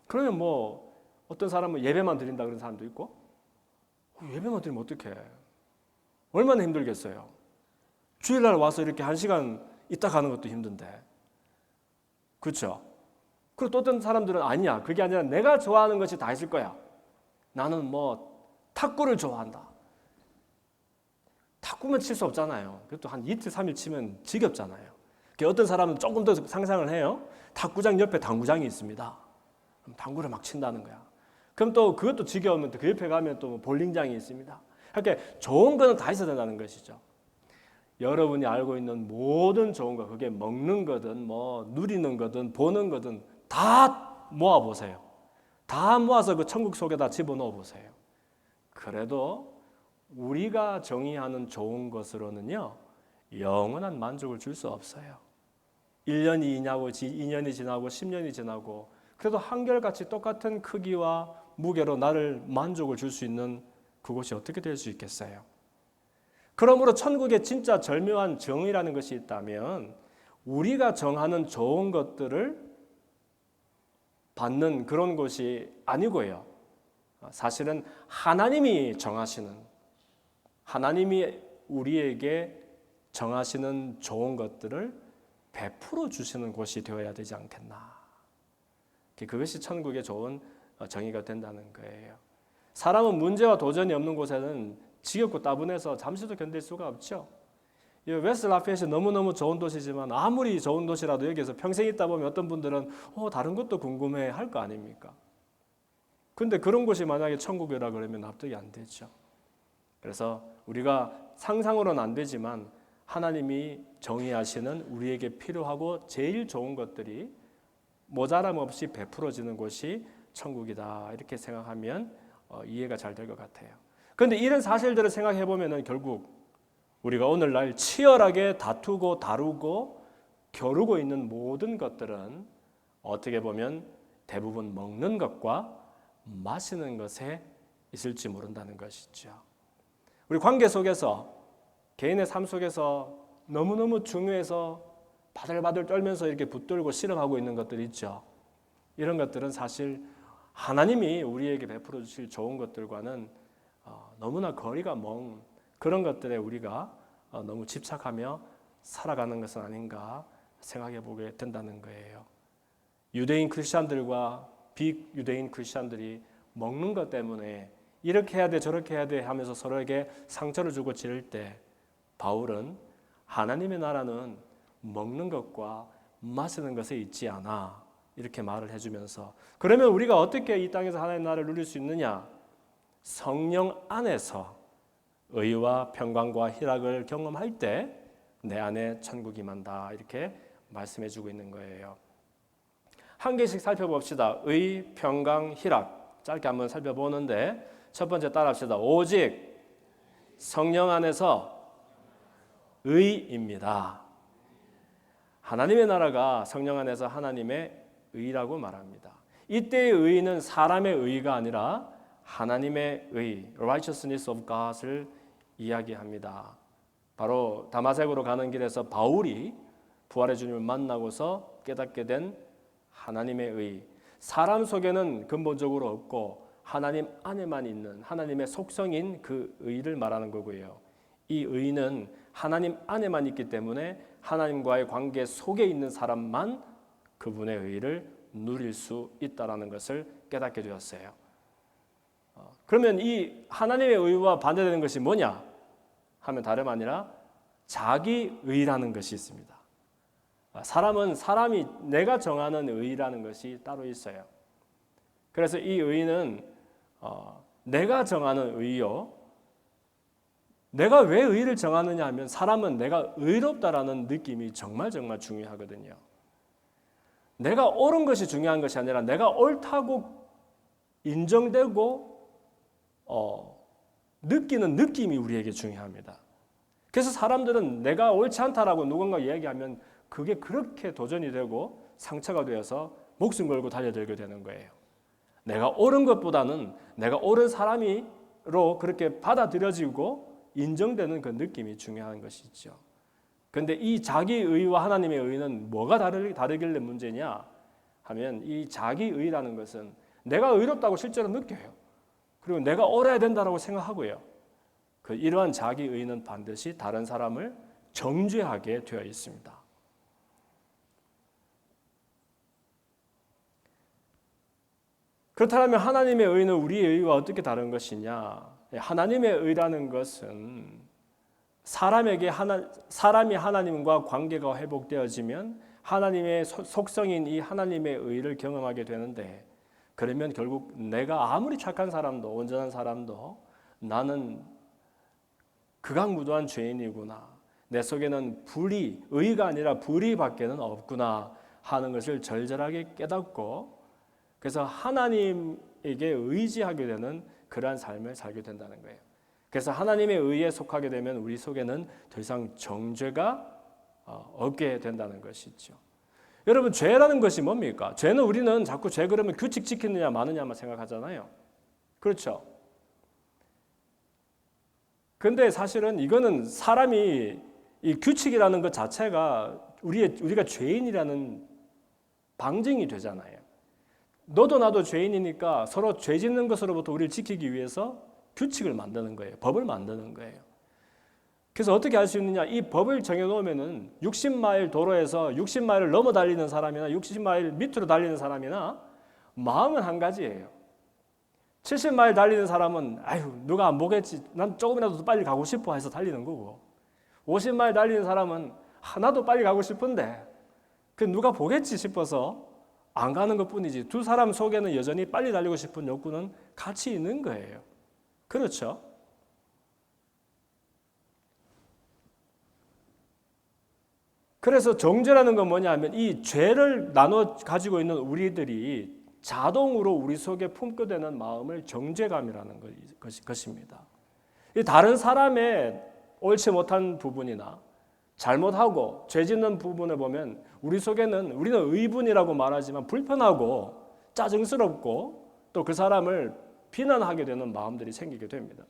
그러면 어떤 사람은 예배만 드린다 그런 사람도 있고 예배만 드리면 어떡해. 얼마나 힘들겠어요. 주일날 와서 이렇게 1시간 있다 가는 것도 힘든데. 그렇죠? 그리고 또 어떤 사람들은 아니야. 그게 아니라 내가 좋아하는 것이 다 있을 거야. 나는 탁구를 좋아한다. 탁구만 칠 수 없잖아요. 그것도 한 이틀 3일 치면 지겹잖아요. 어떤 사람은 조금 더 상상을 해요. 탁구장 옆에 당구장이 있습니다. 그럼 당구를 막 친다는 거야. 그럼 또 그것도 지겨우면 또 그 옆에 가면 또 볼링장이 있습니다. 그러니까 좋은 거는 다 있어야 된다는 것이죠. 여러분이 알고 있는 모든 좋은 거, 그게 먹는 거든 누리는 거든 보는 거든 다 모아보세요. 다 모아서 그 천국 속에다 집어넣어 보세요. 그래도 우리가 정의하는 좋은 것으로는요 영원한 만족을 줄 수 없어요. 1년이 2년이 지나고 10년이 지나고 그래도 한결같이 똑같은 크기와 무게로 나를 만족을 줄 수 있는 그것이 어떻게 될 수 있겠어요? 그러므로 천국에 진짜 절묘한 정의라는 것이 있다면 우리가 정하는 좋은 것들을 받는 그런 것이 아니고요. 사실은 하나님이 정하시는, 하나님이 우리에게 정하시는 좋은 것들을 베풀어 주시는 곳이 되어야 되지 않겠나. 그것이 천국의 좋은 정의가 된다는 거예요. 사람은 문제와 도전이 없는 곳에는 지겹고 따분해서 잠시도 견딜 수가 없죠. 웨스트 라페이트 너무너무 좋은 도시지만 아무리 좋은 도시라도 여기서 평생 있다 보면 어떤 분들은 다른 것도 궁금해 할 거 아닙니까? 근데 그런 곳이 만약에 천국이라 그러면 납득이 안 되죠. 그래서 우리가 상상으로는 안 되지만 하나님이 정의하시는 우리에게 필요하고 제일 좋은 것들이 모자람 없이 베풀어지는 곳이 천국이다. 이렇게 생각하면 이해가 잘 될 것 같아요. 그런데 이런 사실들을 생각해 보면은 결국 우리가 오늘날 치열하게 다투고 다루고 겨루고 있는 모든 것들은 어떻게 보면 대부분 먹는 것과 마시는 것에 있을지 모른다는 것이죠. 우리 관계 속에서 개인의 삶 속에서 너무너무 중요해서 바들바들 떨면서 이렇게 붙들고 씨름하고 있는 것들 있죠. 이런 것들은 사실 하나님이 우리에게 베풀어 주실 좋은 것들과는 너무나 거리가 먼 그런 것들에 우리가 너무 집착하며 살아가는 것은 아닌가 생각해 보게 된다는 거예요. 유대인 크리스찬들과 비유대인 크리스찬들이 먹는 것 때문에 이렇게 해야 돼 저렇게 해야 돼 하면서 서로에게 상처를 주고 지를 때 바울은 하나님의 나라는 먹는 것과 마시는 것에 있지 않아 이렇게 말을 해주면서 그러면 우리가 어떻게 이 땅에서 하나님의 나라를 누릴 수 있느냐? 성령 안에서 의와 평강과 희락을 경험할 때 내 안에 천국이 임한다 이렇게 말씀해주고 있는 거예요. 한 개씩 살펴봅시다. 의, 평강, 희락 짧게 한번 살펴보는데 첫 번째 따라합시다. 오직 성령 안에서 의입니다. 하나님의 나라가 성령 안에서 하나님의 의라고 말합니다. 이때의 의는 사람의 의가 아니라 하나님의 의, righteousness of God을 이야기합니다. 바로 다마색으로 가는 길에서 바울이 부활의 주님을 만나고서 깨닫게 된 하나님의 의. 사람 속에는 근본적으로 없고 하나님 안에만 있는 하나님의 속성인 그 의를 말하는 거고요. 이 의는 하나님 안에만 있기 때문에 하나님과의 관계 속에 있는 사람만 그분의 의를 누릴 수 있다는 것을 깨닫게 되었어요. 그러면 이 하나님의 의와 반대되는 것이 뭐냐 하면 다름 아니라 자기의라는 것이 있습니다. 사람은 사람이 내가 정하는 의라는 것이 따로 있어요. 그래서 이 의는 내가 정하는 의요. 내가 왜 의를 정하느냐 하면 사람은 내가 의롭다라는 느낌이 정말 중요하거든요. 내가 옳은 것이 중요한 것이 아니라 내가 옳다고 인정되고 느끼는 느낌이 우리에게 중요합니다. 그래서 사람들은 내가 옳지 않다라고 누군가 이야기하면 그게 그렇게 도전이 되고 상처가 되어서 목숨 걸고 달려들게 되는 거예요. 내가 옳은 것보다는 내가 옳은 사람이로 그렇게 받아들여지고 인정되는 그 느낌이 중요한 것이죠. 그런데 이 자기의와 하나님의 의는 뭐가 다르길래 문제냐 하면 이 자기의라는 것은 내가 의롭다고 실제로 느껴요. 그리고 내가 옳아야 된다고 생각하고요. 이러한 자기의는 반드시 다른 사람을 정죄하게 되어 있습니다. 그렇다면 하나님의 의는 우리의 의와 어떻게 다른 것이냐? 하나님의 의라는 것은 사람이 하나님과 관계가 회복되어지면 하나님의 속성인 이 하나님의 의를 경험하게 되는데 그러면 결국 내가 아무리 착한 사람도 온전한 사람도 나는 극악무도한 죄인이구나. 내 속에는 의가 아니라 불의밖에는 없구나 하는 것을 절절하게 깨닫고 그래서 하나님에게 의지하게 되는 그러한 삶을 살게 된다는 거예요. 그래서 하나님의 의에 속하게 되면 우리 속에는 더 이상 정죄가 없게 된다는 것이죠. 여러분 죄라는 것이 뭡니까? 죄는 우리는 자꾸 죄 그러면 규칙 지키느냐 마느냐만 생각하잖아요. 그렇죠? 그런데 사실은 이거는 사람이 이 규칙이라는 것 자체가 우리가 죄인이라는 방증이 되잖아요. 너도 나도 죄인이니까 서로 죄 짓는 것으로부터 우리를 지키기 위해서 규칙을 만드는 거예요. 법을 만드는 거예요. 그래서 어떻게 할 수 있느냐? 이 법을 정해놓으면은 60마일 도로에서 60마일을 넘어 달리는 사람이나 60마일 밑으로 달리는 사람이나 마음은 한 가지예요. 70마일 달리는 사람은 아유 누가 안 보겠지. 난 조금이라도 더 빨리 가고 싶어 해서 달리는 거고 50마일 달리는 사람은 하나도 빨리 가고 싶은데 그 누가 보겠지 싶어서 안 가는 것뿐이지 두 사람 속에는 여전히 빨리 달리고 싶은 욕구는 같이 있는 거예요. 그렇죠? 그래서 정죄라는 건 뭐냐 하면 이 죄를 나눠 가지고 있는 우리들이 자동으로 우리 속에 품게 되는 마음을 정죄감이라는 것입니다. 이 다른 사람의 옳지 못한 부분이나 잘못하고 죄 짓는 부분을 보면 우리 속에는 우리는 의분이라고 말하지만 불편하고 짜증스럽고 또 그 사람을 비난하게 되는 마음들이 생기게 됩니다.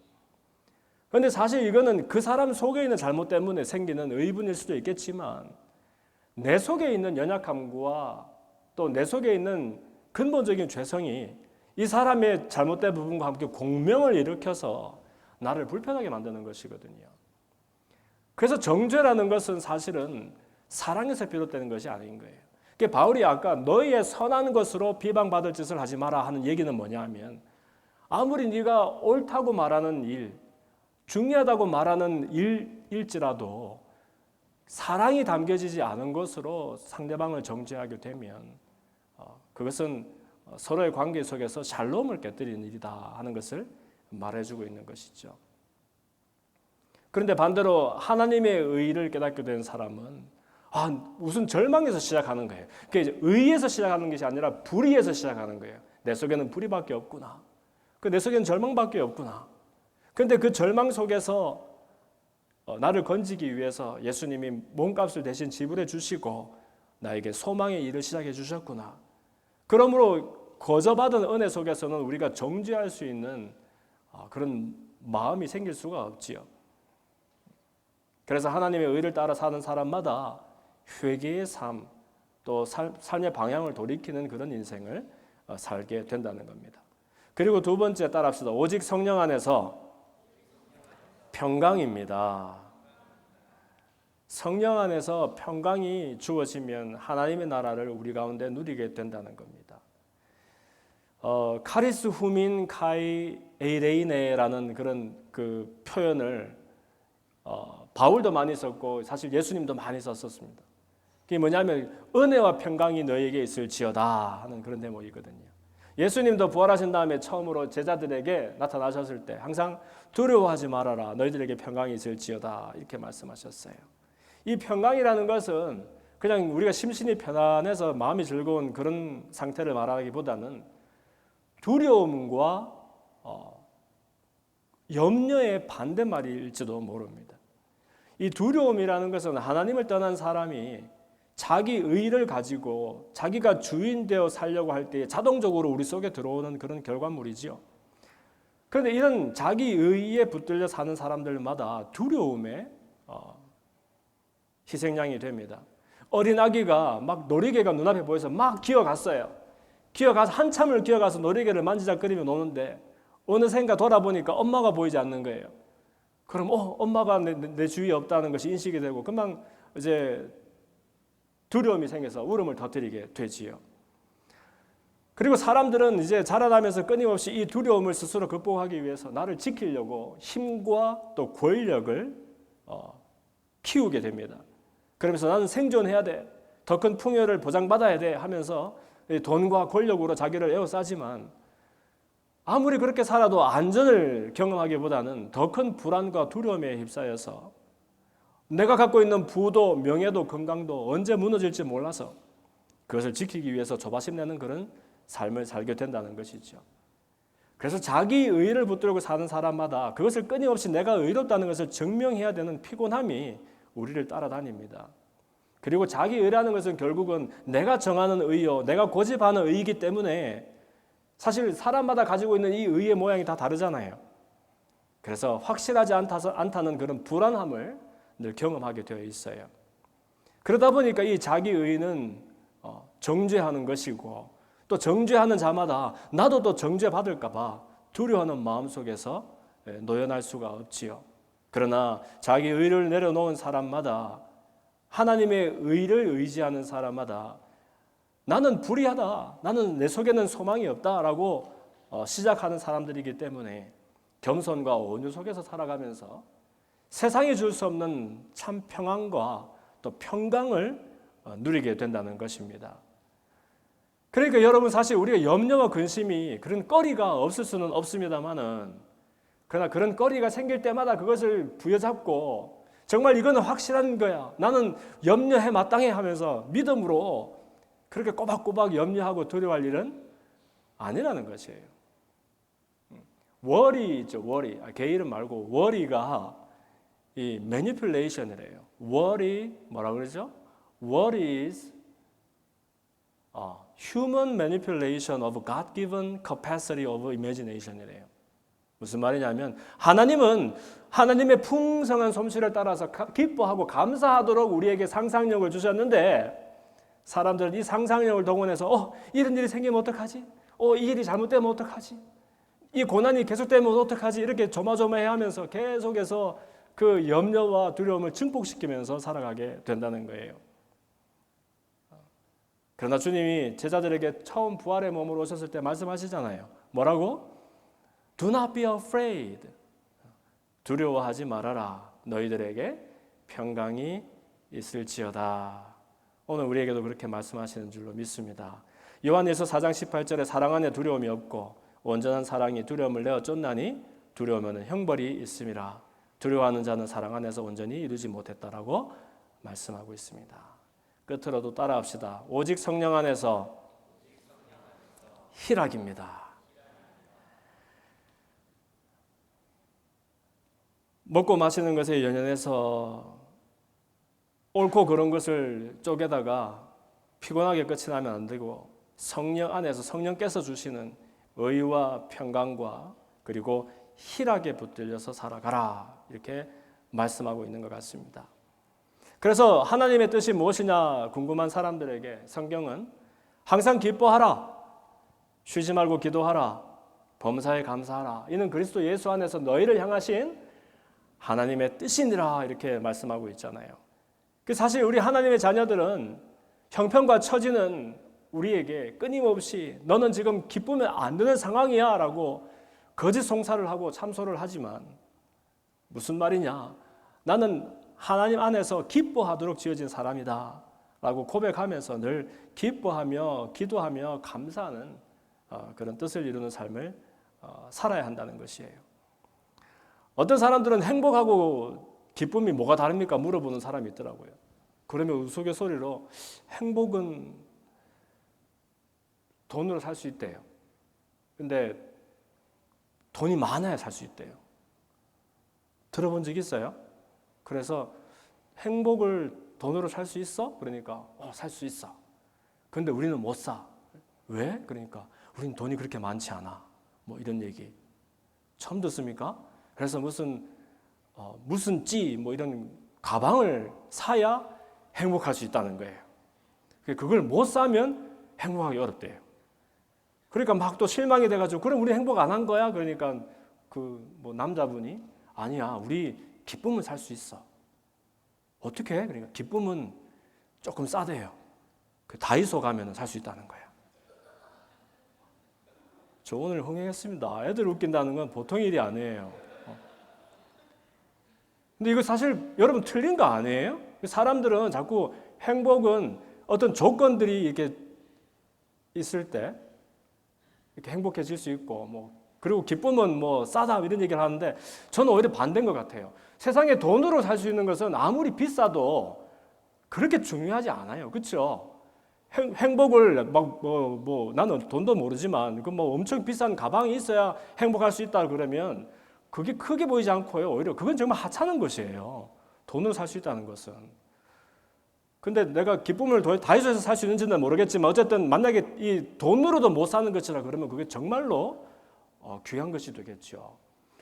그런데 사실 이거는 그 사람 속에 있는 잘못 때문에 생기는 의분일 수도 있겠지만 내 속에 있는 연약함과 또 내 속에 있는 근본적인 죄성이 이 사람의 잘못된 부분과 함께 공명을 일으켜서 나를 불편하게 만드는 것이거든요. 그래서 정죄라는 것은 사실은 사랑에서 비롯되는 것이 아닌 거예요. 그러니까 바울이 아까 너희의 선한 것으로 비방받을 짓을 하지 마라 하는 얘기는 뭐냐 하면 아무리 네가 옳다고 말하는 일, 중요하다고 말하는 일일지라도 사랑이 담겨지지 않은 것으로 상대방을 정죄하게 되면 그것은 서로의 관계 속에서 샬롬을 깨뜨리는 일이다 하는 것을 말해주고 있는 것이죠. 그런데 반대로 하나님의 의를 깨닫게 된 사람은 무슨 절망에서 시작하는 거예요. 그러니까 의에서 시작하는 것이 아니라 불의에서 시작하는 거예요. 내 속에는 불의밖에 없구나. 내 속에는 절망밖에 없구나. 그런데 그 절망 속에서 나를 건지기 위해서 예수님이 몸값을 대신 지불해 주시고 나에게 소망의 일을 시작해 주셨구나. 그러므로 거저받은 은혜 속에서는 우리가 정죄할 수 있는 그런 마음이 생길 수가 없지요. 그래서 하나님의 의를 따라 사는 사람마다 회개의 삶, 또 삶의 방향을 돌이키는 그런 인생을 살게 된다는 겁니다. 그리고 두 번째 따라합시다. 오직 성령 안에서 평강입니다. 성령 안에서 평강이 주어지면 하나님의 나라를 우리 가운데 누리게 된다는 겁니다. 카리스 후민 카이 에이레이네라는 그런 그 표현을 바울도 많이 썼고 사실 예수님도 많이 썼었습니다. 그게 뭐냐면 은혜와 평강이 너에게 있을지어다 하는 그런 대목이거든요. 예수님도 부활하신 다음에 처음으로 제자들에게 나타나셨을 때 항상 두려워하지 말아라 너희들에게 평강이 있을지어다 이렇게 말씀하셨어요. 이 평강이라는 것은 그냥 우리가 심신이 편안해서 마음이 즐거운 그런 상태를 말하기보다는 두려움과 염려의 반대말일지도 모릅니다. 이 두려움이라는 것은 하나님을 떠난 사람이 자기 의를 가지고 자기가 주인 되어 살려고 할 때 자동적으로 우리 속에 들어오는 그런 결과물이죠. 그런데 이런 자기 의에 붙들려 사는 사람들마다 두려움의 희생양이 됩니다. 어린 아기가 막 놀이개가 눈앞에 보여서 막 기어갔어요. 기어가서 한참을 기어가서 놀이개를 만지작거리며 노는데 어느샌가 돌아보니까 엄마가 보이지 않는 거예요. 그럼 엄마가 내 주위에 없다는 것이 인식이 되고 금방 이제 두려움이 생겨서 울음을 터뜨리게 되지요. 그리고 사람들은 이제 자라나면서 끊임없이 이 두려움을 스스로 극복하기 위해서 나를 지키려고 힘과 또 권력을 키우게 됩니다. 그러면서 나는 생존해야 돼. 더 큰 풍요를 보장받아야 돼 하면서 돈과 권력으로 자기를 에워싸지만 아무리 그렇게 살아도 안전을 경험하기보다는 더 큰 불안과 두려움에 휩싸여서 내가 갖고 있는 부도 명예도 건강도 언제 무너질지 몰라서 그것을 지키기 위해서 조바심 내는 그런 삶을 살게 된다는 것이죠. 그래서 자기 의를 붙들고 사는 사람마다 그것을 끊임없이 내가 의롭다는 것을 증명해야 되는 피곤함이 우리를 따라다닙니다. 그리고 자기 의라는 것은 결국은 내가 정하는 의요, 내가 고집하는 의이기 때문에 사실 사람마다 가지고 있는 이 의의 모양이 다 다르잖아요. 그래서 확실하지 않다는 그런 불안함을 늘 경험하게 되어 있어요. 그러다 보니까 이 자기 의는 정죄하는 것이고 또 정죄하는 자마다 나도 또 정죄받을까 봐 두려워하는 마음속에서 노연할 수가 없지요. 그러나 자기 의를 내려놓은 사람마다 하나님의 의를 의지하는 사람마다 나는 불의하다. 나는 내 속에는 소망이 없다라고 시작하는 사람들이기 때문에 겸손과 온유 속에서 살아가면서 세상이 줄 수 없는 참 평안과 또 평강을 누리게 된다는 것입니다. 그러니까 여러분 사실 우리가 염려와 근심이 그런 거리가 없을 수는 없습니다만은 그러나 그런 거리가 생길 때마다 그것을 부여잡고 정말 이거는 확실한 거야. 나는 염려해 마땅해 하면서 믿음으로 그렇게 꼬박꼬박 염려하고 두려워할 일은 아니라는 것이에요. worry죠, worry. 개 이름 말고 worry가 이 manipulation이래요. worry 뭐라 그러죠? worry is human manipulation of God-given capacity of imagination이래요. 무슨 말이냐면 하나님은 하나님의 풍성한 솜씨를 따라서 기뻐하고 감사하도록 우리에게 상상력을 주셨는데 사람들은 이 상상력을 동원해서 이런 일이 생기면 어떡하지? 이 일이 잘못되면 어떡하지? 이 고난이 계속되면 어떡하지? 이렇게 조마조마해하면서 계속해서 그 염려와 두려움을 증폭시키면서 살아가게 된다는 거예요. 그러나 주님이 제자들에게 처음 부활의 몸으로 오셨을 때 말씀하시잖아요. 뭐라고? Do not be afraid. 두려워하지 말아라. 너희들에게 평강이 있을지어다. 오늘 우리에게도 그렇게 말씀하시는 줄로 믿습니다. 요한일서 4장 18절에 사랑 안에 두려움이 없고 온전한 사랑이 두려움을 내어 쫓나니 두려우면 형벌이 있음이라. 두려워하는 자는 사랑 안에서 온전히 이루지 못했다라고 말씀하고 있습니다. 끝으로도 따라합시다. 오직 성령 안에서 희락입니다. 먹고 마시는 것에 연연해서 옳고 그런 것을 쪼개다가 피곤하게 끝이 나면 안 되고 성령 안에서 성령께서 주시는 의와 평강과 그리고 희락에 붙들려서 살아가라 이렇게 말씀하고 있는 것 같습니다. 그래서 하나님의 뜻이 무엇이냐 궁금한 사람들에게 성경은 항상 기뻐하라, 쉬지 말고 기도하라, 범사에 감사하라. 이는 그리스도 예수 안에서 너희를 향하신 하나님의 뜻이니라 이렇게 말씀하고 있잖아요. 사실 우리 하나님의 자녀들은 형편과 처지는 우리에게 끊임없이 너는 지금 기쁘면 안 되는 상황이야 라고 거짓 송사를 하고 참소를 하지만 무슨 말이냐? 나는 하나님 안에서 기뻐하도록 지어진 사람이다 라고 고백하면서 늘 기뻐하며 기도하며 감사하는 그런 뜻을 이루는 삶을 살아야 한다는 것이에요. 어떤 사람들은 행복하고 기쁨이 뭐가 다릅니까? 물어보는 사람이 있더라고요. 그러면 우스갯소리로 행복은 돈으로 살 수 있대요. 근데 돈이 많아야 살 수 있대요. 들어본 적 있어요? 그래서 행복을 돈으로 살 수 있어? 그러니까 살 수 있어. 근데 우리는 못 사. 왜? 그러니까 우리는 돈이 그렇게 많지 않아. 뭐 이런 얘기 처음 듣습니까? 그래서 무슨 뭐 이런 가방을 사야 행복할 수 있다는 거예요. 그걸 못 사면 행복하기 어렵대요. 그러니까 막 또 실망이 돼가지고 그럼 우리 행복 안 한 거야? 그러니까 남자분이 아니야, 우리 기쁨은 살 수 있어. 어떻게 해? 그러니까 기쁨은 조금 싸대요. 다이소 가면 살 수 있다는 거야. 저 오늘 흥행했습니다. 애들 웃긴다는 건 보통 일이 아니에요. 근데 이거 사실 여러분 틀린 거 아니에요? 사람들은 자꾸 행복은 어떤 조건들이 이렇게 있을 때 이렇게 행복해질 수 있고 그리고 기쁨은 싸다 이런 얘기를 하는데 저는 오히려 반대인 것 같아요. 세상에 돈으로 살 수 있는 것은 아무리 비싸도 그렇게 중요하지 않아요. 그렇죠? 행복을 나는 돈도 모르지만 엄청 비싼 가방이 있어야 행복할 수 있다 그러면 그게 크게 보이지 않고요. 오히려 그건 정말 하찮은 것이에요. 돈으로 살 수 있다는 것은. 근데 내가 기쁨을 다이소에서 살 수 있는지는 모르겠지만 어쨌든 만약에 이 돈으로도 못 사는 것이라 그러면 그게 정말로 귀한 것이 되겠죠.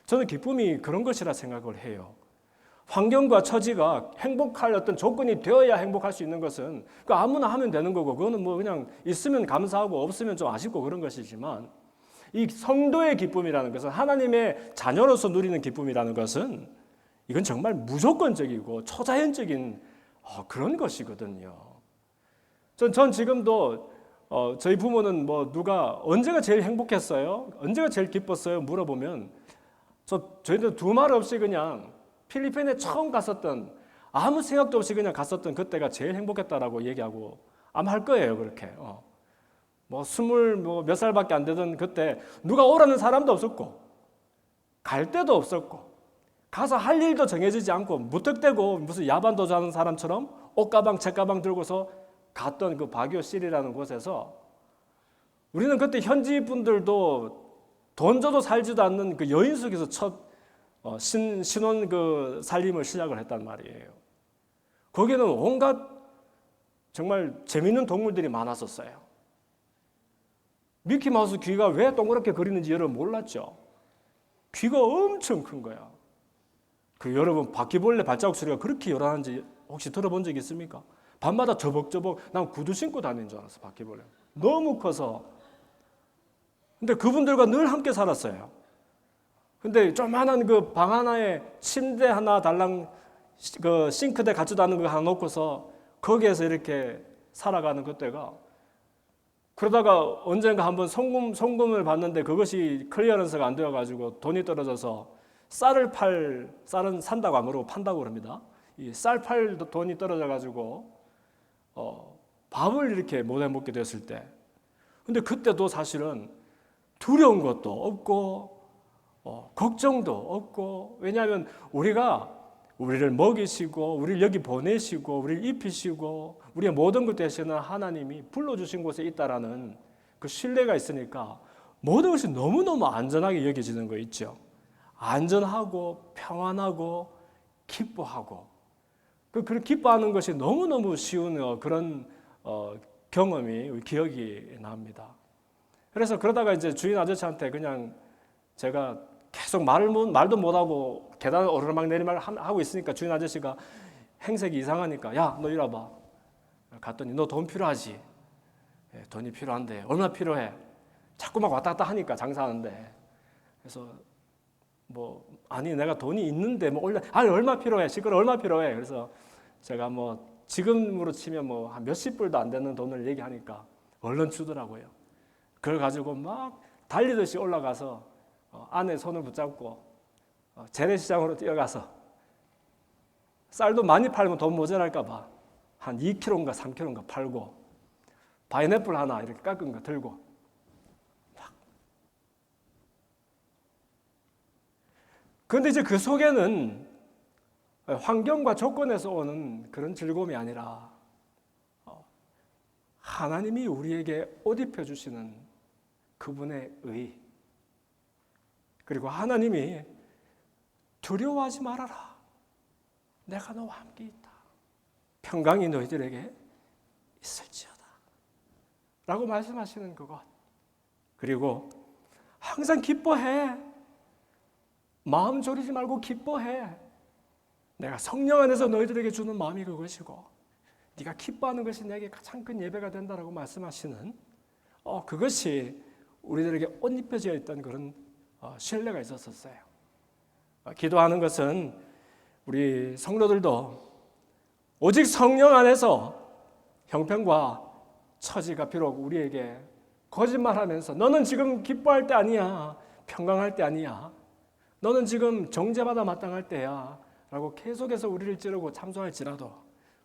저는 기쁨이 그런 것이라 생각을 해요. 환경과 처지가 행복할 어떤 조건이 되어야 행복할 수 있는 것은 아무나 하면 되는 거고 그거는 그냥 있으면 감사하고 없으면 좀 아쉽고 그런 것이지만 이 성도의 기쁨이라는 것은 하나님의 자녀로서 누리는 기쁨이라는 것은 이건 정말 무조건적이고 초자연적인 그런 것이거든요. 전 지금도 저희 부모는 누가 언제가 제일 행복했어요? 언제가 제일 기뻤어요? 물어보면 저희들 두 말 없이 그냥 필리핀에 처음 갔었던 아무 생각도 없이 그냥 갔었던 그때가 제일 행복했다라고 얘기하고 아마 할 거예요. 그렇게 20 몇 살밖에 안 되던 그때 누가 오라는 사람도 없었고 갈 데도 없었고 가서 할 일도 정해지지 않고 무턱대고 무슨 야반도주하는 사람처럼 옷가방, 책가방 들고서 갔던 그 바교실이라는 곳에서 우리는 그때 현지 분들도 돈 줘도 살지도 않는 그 여인 속에서 첫 신혼 그 살림을 시작을 했단 말이에요. 거기는 온갖 정말 재밌는 동물들이 많았었어요. 미키마우스 귀가 왜 동그랗게 그리는지 여러분 몰랐죠? 귀가 엄청 큰 거야. 여러분 바퀴벌레 발자국 소리가 그렇게 요란한지 혹시 들어본 적 있습니까? 밤마다 저벅저벅 난 구두 신고 다니는 줄 알았어. 바퀴벌레 너무 커서. 근데 그분들과 늘 함께 살았어요. 근데 조그만한 그 방 하나에 침대 하나 달랑 그 싱크대 같지도 않은 거 하나 놓고서 거기에서 이렇게 살아가는 그때가, 그러다가 언젠가 한번 송금을 받는데 그것이 클리어런스가 안 되어가지고 돈이 떨어져서 쌀은 산다고 안 그러고 판다고 그럽니다. 이 쌀 팔 돈이 떨어져가지고 밥을 이렇게 못 해 먹게 됐을 때, 근데 그때도 사실은 두려운 것도 없고 걱정도 없고, 왜냐하면 우리를 먹이시고 우리를 여기 보내시고 우리를 입히시고 우리의 모든 것 되시는 하나님이 불러주신 곳에 있다라는 그 신뢰가 있으니까 모든 것이 너무너무 안전하게 여겨지는 거 있죠. 안전하고 평안하고 기뻐하고, 그런 기뻐하는 것이 너무너무 쉬운 그런 경험이 기억이 납니다. 그래서 그러다가 이제 주인 아저씨한테 그냥 제가 계속 말도 못하고 계단 오르막 내리막 하고 있으니까 주인 아저씨가 행색이 이상하니까 야, 너 이리 와봐. 갔더니 너 돈 필요하지? 예, 돈이 필요한데 얼마 필요해? 자꾸 막 왔다 갔다 하니까 장사하는데. 그래서 아니 내가 돈이 있는데 얼마 필요해? 시끄러 얼마 필요해? 그래서 제가 지금으로 치면 한 몇십 불도 안 되는 돈을 얘기하니까 얼른 주더라고요. 그걸 가지고 막 달리듯이 올라가서 아내 손을 붙잡고 재래시장으로 뛰어가서 쌀도 많이 팔면 돈 모자랄까 봐 한 2kg인가 3kg인가 팔고, 파인애플 하나 이렇게 깎은 거 들고 막. 그런데 이제 그 속에는 환경과 조건에서 오는 그런 즐거움이 아니라 하나님이 우리에게 옷 입혀주시는 그분의 의, 그리고 하나님이 두려워하지 말아라, 내가 너와 함께 있다, 평강이 너희들에게 있을지어다 라고 말씀하시는 그것. 그리고 항상 기뻐해, 마음 졸이지 말고 기뻐해, 내가 성령 안에서 너희들에게 주는 마음이 그것이고 네가 기뻐하는 것이 내게 가장 큰 예배가 된다라고 말씀하시는 그것이 우리들에게 옷 입혀져 있던 그런 신뢰가 있었어요. 기도하는 것은 우리 성도들도 오직 성령 안에서 형편과 처지가 비록 우리에게 거짓말하면서 너는 지금 기뻐할 때 아니야, 평강할 때 아니야, 너는 지금 정죄받아 마땅할 때야 라고 계속해서 우리를 찌르고 참소할지라도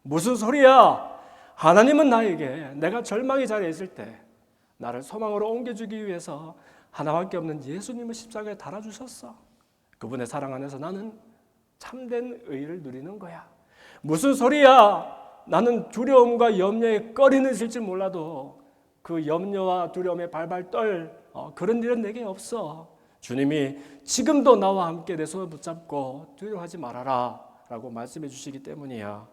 무슨 소리야, 하나님은 나에게 내가 절망의 자리에 있을 때 나를 소망으로 옮겨주기 위해서 하나밖에 없는 예수님을 십자가에 달아주셨어. 그분의 사랑 안에서 나는 참된 의를 누리는 거야. 무슨 소리야, 나는 두려움과 염려에 꺼리는 있을지 몰라도 그 염려와 두려움에 발발 떨 그런 일은 내게 없어. 주님이 지금도 나와 함께 내 손을 붙잡고 두려워하지 말아라 라고 말씀해 주시기 때문이야.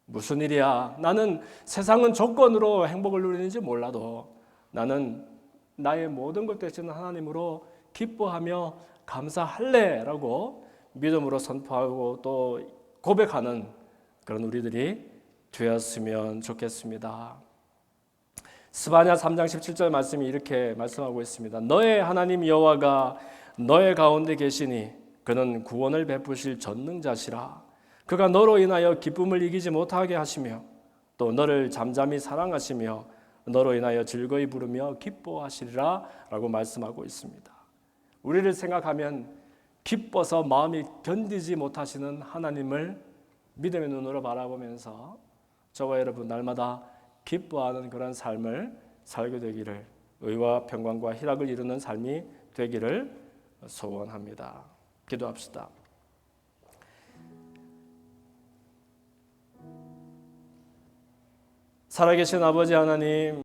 무슨 일이야, 나는 세상은 조건으로 행복을 누리는지 몰라도 나는 나의 모든 것 되시는 하나님으로 기뻐하며 감사할래 라고 믿음으로 선포하고 또 고백하는 그런 우리들이 되었으면 좋겠습니다. 스바냐 3장 17절 말씀이 이렇게 말씀하고 있습니다. 너의 하나님 여호와가 너의 가운데 계시니 그는 구원을 베푸실 전능자시라. 그가 너로 인하여 기쁨을 이기지 못하게 하시며 또 너를 잠잠히 사랑하시며 너로 인하여 즐거이 부르며 기뻐하시리라 라고 말씀하고 있습니다. 우리를 생각하면 기뻐서 마음이 견디지 못하시는 하나님을 믿음의 눈으로 바라보면서 저와 여러분 날마다 기뻐하는 그런 삶을 살게 되기를, 의와 평강과 희락을 이루는 삶이 되기를 소원합니다. 기도합시다. 살아계신 아버지 하나님,